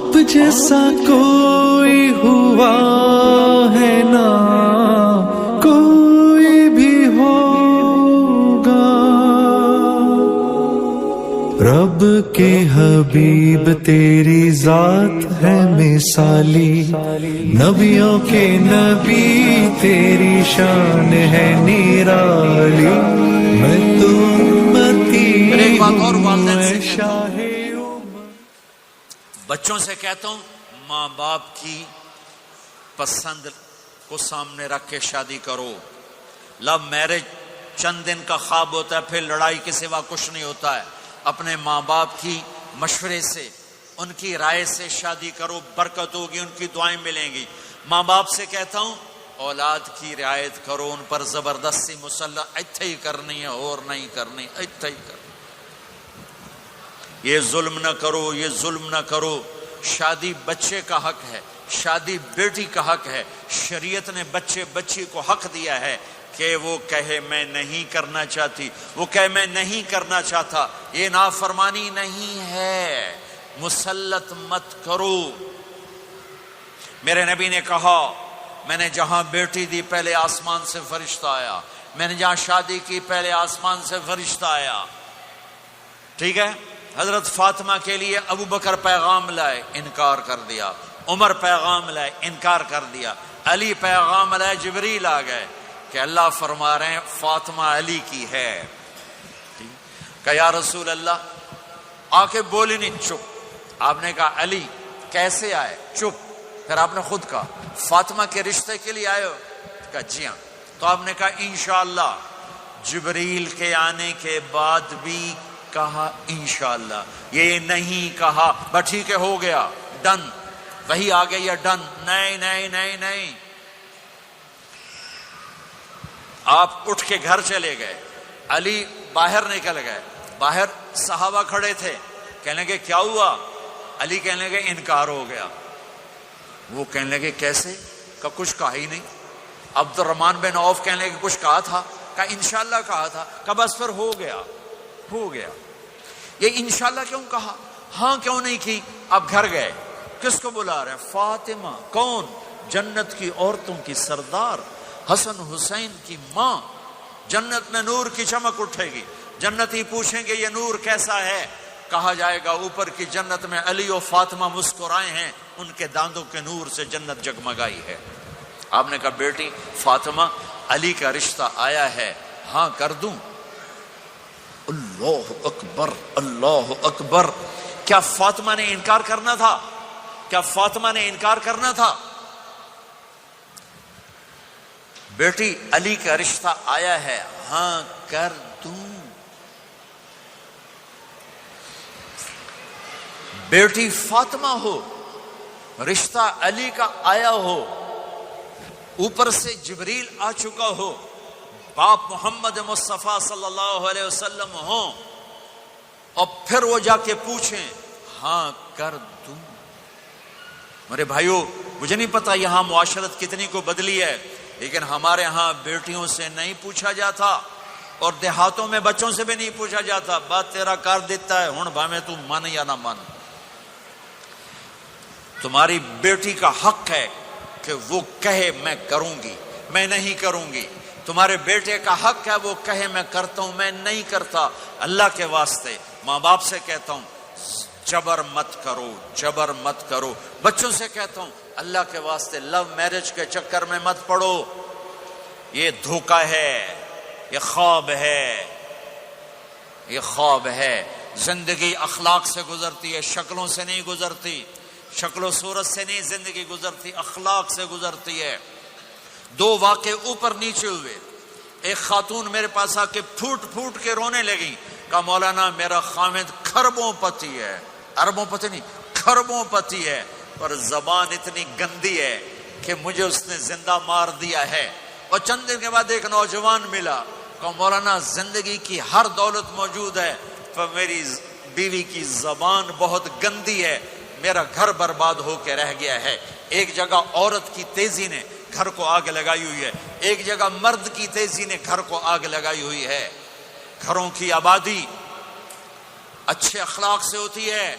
آپ جیسا کوئی ہوا ہے نہ کوئی بھی ہوگا، رب کے حبیب تیری ذات ہے مثالی، نبیوں کے نبی تیری شان ہے نرالی، میں تو امتی ہوں اے شاہ بچوں سے کہتا ہوں ماں باپ کی پسند کو سامنے رکھ کے شادی کرو۔ لو میرج چند دن کا خواب ہوتا ہے، پھر لڑائی کے سوا کچھ نہیں ہوتا ہے۔ اپنے ماں باپ کی مشورے سے، ان کی رائے سے شادی کرو، برکت ہوگی، ان کی دعائیں ملیں گی۔ ماں باپ سے کہتا ہوں اولاد کی رعایت کرو، ان پر زبردستی مسلط ایتھے ہی کرنی ہے اور نہیں کرنی، ایتھے ہی کرنی، یہ ظلم نہ کرو، یہ ظلم نہ کرو۔ شادی بچے کا حق ہے، شادی بیٹی کا حق ہے۔ شریعت نے بچی کو حق دیا ہے کہ وہ کہے میں نہیں کرنا چاہتی، وہ کہے میں نہیں کرنا چاہتا، یہ نافرمانی نہیں ہے، مسلط مت کرو۔ میرے نبی نے کہا میں نے جہاں بیٹی دی پہلے آسمان سے فرشتہ آیا، میں نے جہاں شادی کی پہلے آسمان سے فرشتہ آیا، ٹھیک ہے۔ حضرت فاطمہ کے لیے ابو بکر پیغام لائے، انکار کر دیا، عمر پیغام لائے، انکار کر دیا، علی پیغام لائے، جبریل آ گئے کہ اللہ فرما رہے ہیں فاطمہ علی کی ہے۔ کہ یا رسول اللہ، آ کے بولی نہیں، چپ۔ آپ نے کہا علی کیسے آئے؟ چپ۔ پھر آپ نے خود کہا فاطمہ کے رشتے کے لیے آئے ہو؟ کہا جی ہاں۔ تو آپ نے کہا انشاءاللہ۔ جبریل کے آنے کے بعد بھی کہا انشاءاللہ، یہ نہیں کہا بس ٹھیک ہے ہو گیا ڈن، وہی آ گئی ہے ڈن، نہیں نہیں نہیں نہیں۔ آپ اٹھ کے گھر چلے گئے، علی باہر نکل گئے، باہر صحابہ کھڑے تھے، کہنے لگے کیا ہوا؟ علی کہنے لگے انکار ہو گیا۔ وہ کہنے لگے کیسے؟ کہ کچھ کہا ہی نہیں۔ عبد الرحمن بن عوف کہنے لگے کچھ کہا تھا؟ کہ انشاءاللہ کہا تھا۔ کہ بس پھر ہو گیا، ہو گیا۔ یہ انشاءاللہ کیوں کہا؟ ہاں کیوں نہیں کی؟ اب گھر گئے، کس کو بلا رہے ہیں؟ فاطمہ۔ کون؟ جنت کی عورتوں کی سردار، حسن حسین کی ماں۔ جنت میں نور کی چمک اٹھے گی، جنتی پوچھیں گے یہ نور کیسا ہے؟ کہا جائے گا اوپر کی جنت میں علی و فاطمہ مسکرائے ہیں، ان کے داندوں کے نور سے جنت جگمگائی ہے۔ آپ نے کہا بیٹی فاطمہ علی کا رشتہ آیا ہے، ہاں کر دوں؟ اللہ اکبر، اللہ اکبر۔ کیا فاطمہ نے انکار کرنا تھا؟ کیا فاطمہ نے انکار کرنا تھا؟ بیٹی علی کا رشتہ آیا ہے، ہاں کر دوں۔ بیٹی فاطمہ ہو، رشتہ علی کا آیا ہو، اوپر سے جبریل آ چکا ہو، باپ محمد مصطفیٰ صلی اللہ علیہ وسلم ہوں، اور پھر وہ جا کے پوچھیں ہاں کر دوں۔ میرے بھائیو، مجھے نہیں پتا یہاں معاشرت کتنی کو بدلی ہے، لیکن ہمارے ہاں بیٹیوں سے نہیں پوچھا جاتا، اور دیہاتوں میں بچوں سے بھی نہیں پوچھا جاتا۔ بات تیرا کر دیتا ہے، ہن بھاویں تو من یا نہ من۔ تمہاری بیٹی کا حق ہے کہ وہ کہے میں کروں گی، میں نہیں کروں گی۔ تمہارے بیٹے کا حق ہے وہ کہے میں کرتا ہوں، میں نہیں کرتا۔ اللہ کے واسطے ماں باپ سے کہتا ہوں جبر مت کرو، جبر مت کرو۔ بچوں سے کہتا ہوں اللہ کے واسطے لو میرج کے چکر میں مت پڑو، یہ دھوکہ ہے، یہ خواب ہے، یہ خواب ہے۔ زندگی اخلاق سے گزرتی ہے، شکلوں سے نہیں گزرتی، شکل و صورت سے نہیں زندگی گزرتی، اخلاق سے گزرتی ہے۔ دو واقعے اوپر نیچے ہوئے، ایک خاتون میرے پاس آ کے پھوٹ پھوٹ کے رونے لگی، کہا مولانا میرا خامد کھربوں پتی ہے، اربوں پتی نہیں، کھربوں پتی ہے، پر زبان اتنی گندی ہے کہ مجھے اس نے زندہ مار دیا ہے۔ اور چند دن کے بعد ایک نوجوان ملا، کہا مولانا زندگی کی ہر دولت موجود ہے پر میری بیوی کی زبان بہت گندی ہے، میرا گھر برباد ہو کے رہ گیا ہے۔ ایک جگہ عورت کی تیزی نے گھر کو آگ لگائی ہوئی ہے، ایک جگہ مرد کی تیزی نے گھر کو آگ لگائی ہوئی ہے۔ گھروں کی آبادی اچھے اخلاق سے ہوتی ہے۔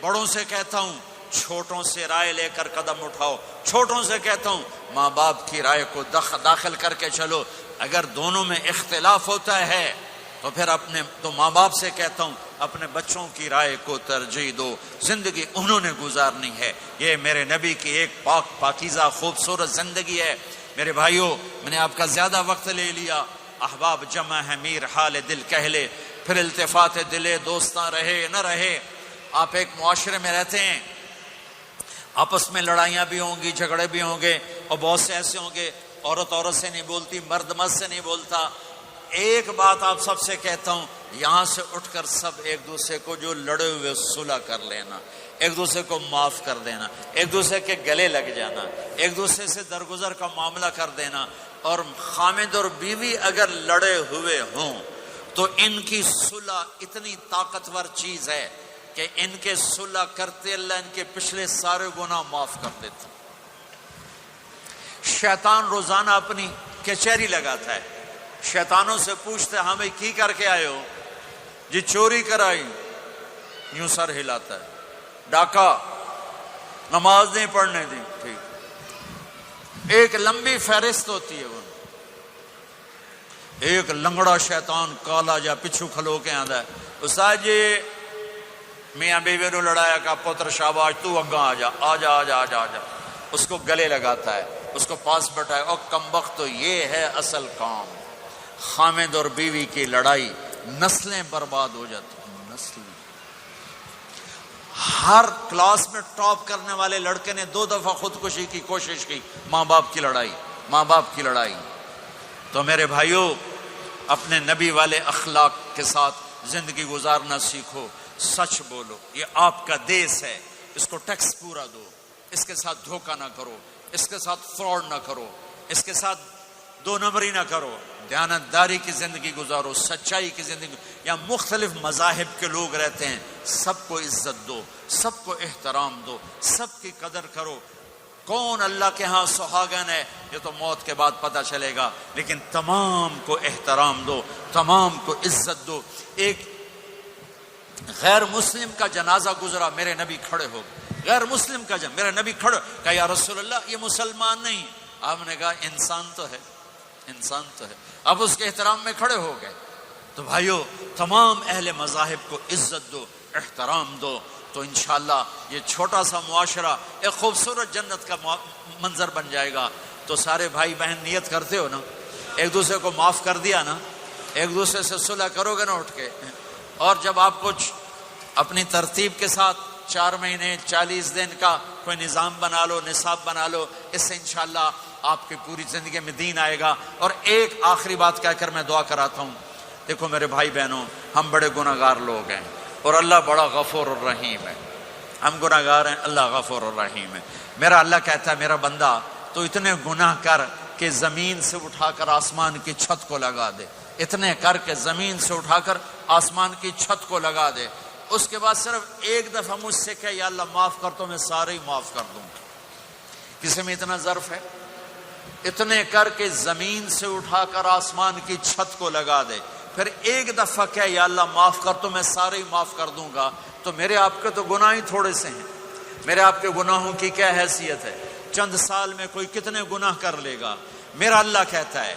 بڑوں سے کہتا ہوں چھوٹوں سے رائے لے کر قدم اٹھاؤ. چھوٹوں سے کہتا ہوں ماں باپ کی رائے کو داخل کر کے چلو. اگر دونوں میں اختلاف ہوتا ہے تو ماں باپ سے کہتا ہوں اپنے بچوں کی رائے کو ترجیح دو. زندگی انہوں نے گزارنی ہے. یہ میرے نبی کی ایک پاکیزہ خوبصورت زندگی ہے. میرے بھائیوں، میں نے آپ کا زیادہ وقت لے لیا. احباب جمع ہے میر حال دل کہہ لے، پھر التفات دلے دوستاں رہے نہ رہے. آپ ایک معاشرے میں رہتے ہیں، آپس میں لڑائیاں بھی ہوں گی، جھگڑے بھی ہوں گے، اور بہت سے ایسے ہوں گے عورت عورت سے نہیں بولتی، مرد مرد سے نہیں بولتا. ایک بات آپ سب سے کہتا ہوں، یہاں سے اٹھ کر سب ایک دوسرے کو جو لڑے ہوئے صلح کر لینا، ایک دوسرے کو معاف کر دینا، ایک دوسرے کے گلے لگ جانا، ایک دوسرے سے درگزر کا معاملہ کر دینا. اور خامد اور بیوی اگر لڑے ہوئے ہوں تو ان کی صلح اتنی طاقتور چیز ہے کہ ان کے صلح کرتے اللہ ان کے پچھلے سارے گناہ معاف کر دیتا. شیطان روزانہ اپنی کچہری لگاتا ہے. شیطانوں سے پوچھتے ہمیں کی کر کے آئے ہو؟ جی چوری کرائی. یوں سر ہلاتا ہے. ڈاکہ، نماز نہیں پڑھنے دی. ٹھیک. ایک لمبی فہرست ہوتی ہے. ایک لنگڑا شیطان کالا جا پچھو کھلو کے آندا ہے، استاد جی میاں بیوی نو لڑایا کا پتر شاباش تو اگاں آ جا آ جا آ جا آ جا آ جا. اس کو گلے لگاتا ہے، اس کو پاس بٹھائے. اور کمبخت تو یہ ہے اصل کام. خامد اور بیوی کی لڑائی، نسلیں برباد ہو جاتی ہیں. نسلیں. ہر کلاس میں ٹاپ کرنے والے لڑکے نے 2 دفعہ خودکشی کی کوشش کی. ماں باپ کی لڑائی، ماں باپ کی لڑائی. تو میرے بھائیوں، اپنے نبی والے اخلاق کے ساتھ زندگی گزارنا سیکھو. سچ بولو. یہ آپ کا دیس ہے، اس کو ٹیکس پورا دو. اس کے ساتھ دھوکہ نہ کرو، اس کے ساتھ فراڈ نہ کرو، اس کے ساتھ 2 نمبری نہ کرو. دیانتداری کی زندگی گزارو، سچائی کی زندگی. یہاں مختلف مذاہب کے لوگ رہتے ہیں، سب کو عزت دو، سب کو احترام دو، سب کی قدر کرو. کون اللہ کے ہاں سہاگن ہے یہ تو موت کے بعد پتہ چلے گا، لیکن تمام کو احترام دو، تمام کو عزت دو. ایک غیر مسلم کا جنازہ گزرا، میرے نبی کھڑے ہو گئے. غیر مسلم کا میرے نبی کھڑے کہا یا رسول اللہ یہ مسلمان نہیں. آپ نے کہا انسان تو ہے، انسان تو ہے. اب اس کے احترام میں کھڑے ہو گئے. تو بھائیو، تمام اہل مذاہب کو عزت دو، احترام دو. تو انشاءاللہ یہ چھوٹا سا معاشرہ ایک خوبصورت جنت کا منظر بن جائے گا. تو سارے بھائی بہن نیت کرتے ہو نا، ایک دوسرے کو معاف کر دیا نا، ایک دوسرے سے صلح کرو گے نا اٹھ کے. اور جب آپ کچھ اپنی ترتیب کے ساتھ 4 مہینے 40 دن کا کوئی نظام بنا لو، نصاب بنا لو، اس سے انشاءاللہ آپ کی پوری زندگی میں دین آئے گا. اور ایک آخری بات کہہ کر میں دعا کراتا ہوں. دیکھو میرے بھائی بہنوں، ہم بڑے گناہ گار لوگ ہیں اور اللہ بڑا غفور الرحیم ہے. ہم گناہ گار ہیں، اللہ غفور الرحیم ہے. میرا اللہ کہتا ہے میرا بندہ تو اتنے گناہ کر کہ زمین سے اٹھا کر آسمان کی چھت کو لگا دے. اتنے کر کے زمین سے اٹھا کر آسمان کی چھت کو لگا دے. اس کے بعد صرف ایک دفعہ مجھ سے کہ یا اللہ معاف کر تو میں سارے ہی معاف کر دوں. کسی میں اتنا ظرف ہے؟ اتنے کر کے زمین سے اٹھا کر آسمان کی چھت کو لگا دے. پھر ایک دفعہ کہ یا اللہ معاف کر تو میں سارے ہی معاف کر دوں گا. تو میرے آپ کے تو گناہ ہی تھوڑے سے ہیں. میرے آپ کے گناہوں کی کیا حیثیت ہے؟ چند سال میں کوئی کتنے گناہ کر لے گا. میرا اللہ کہتا ہے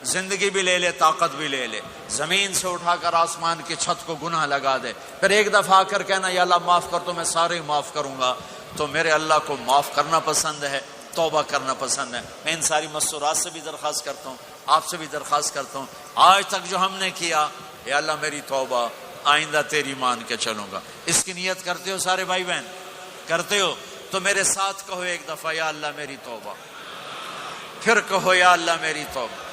زندگی بھی لے لے، طاقت بھی لے لے، زمین سے اٹھا کر آسمان کی چھت کو گناہ لگا دے. پھر ایک دفعہ آ کر کہنا یا اللہ معاف کر تو میں سارے ہی معاف کروں گا. تو میرے اللہ کو معاف کرنا پسند ہے، توبہ کرنا پسند ہے. میں ان ساری مستورات سے بھی درخواست کرتا ہوں، آپ سے بھی درخواست کرتا ہوں، آج تک جو ہم نے کیا یا اللہ میری توبہ، آئندہ تیری مان کے چلوں گا. اس کی نیت کرتے ہو سارے بھائی بہن؟ کرتے ہو تو میرے ساتھ کہو ایک دفعہ یا اللہ میری توبہ. پھر کہو یا اللہ میری توبہ.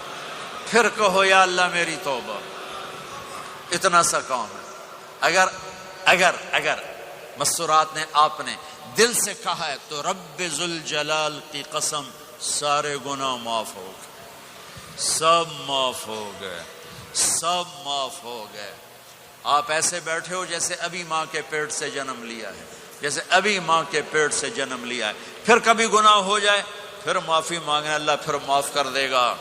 پھر کہو یا اللہ میری توبہ. اتنا سا کام ہے. اگر مستورات نے آپ نے دل سے کہا ہے تو رب ذوالجلال کی قسم سارے گناہ معاف ہو گئے، سب معاف ہو گئے، سب معاف ہو گئے. آپ ایسے بیٹھے ہو جیسے ابھی ماں کے پیٹ سے جنم لیا ہے، جیسے ابھی ماں کے پیٹ سے جنم لیا ہے. پھر کبھی گناہ ہو جائے پھر معافی مانگیں، اللہ پھر معاف کر دے گا.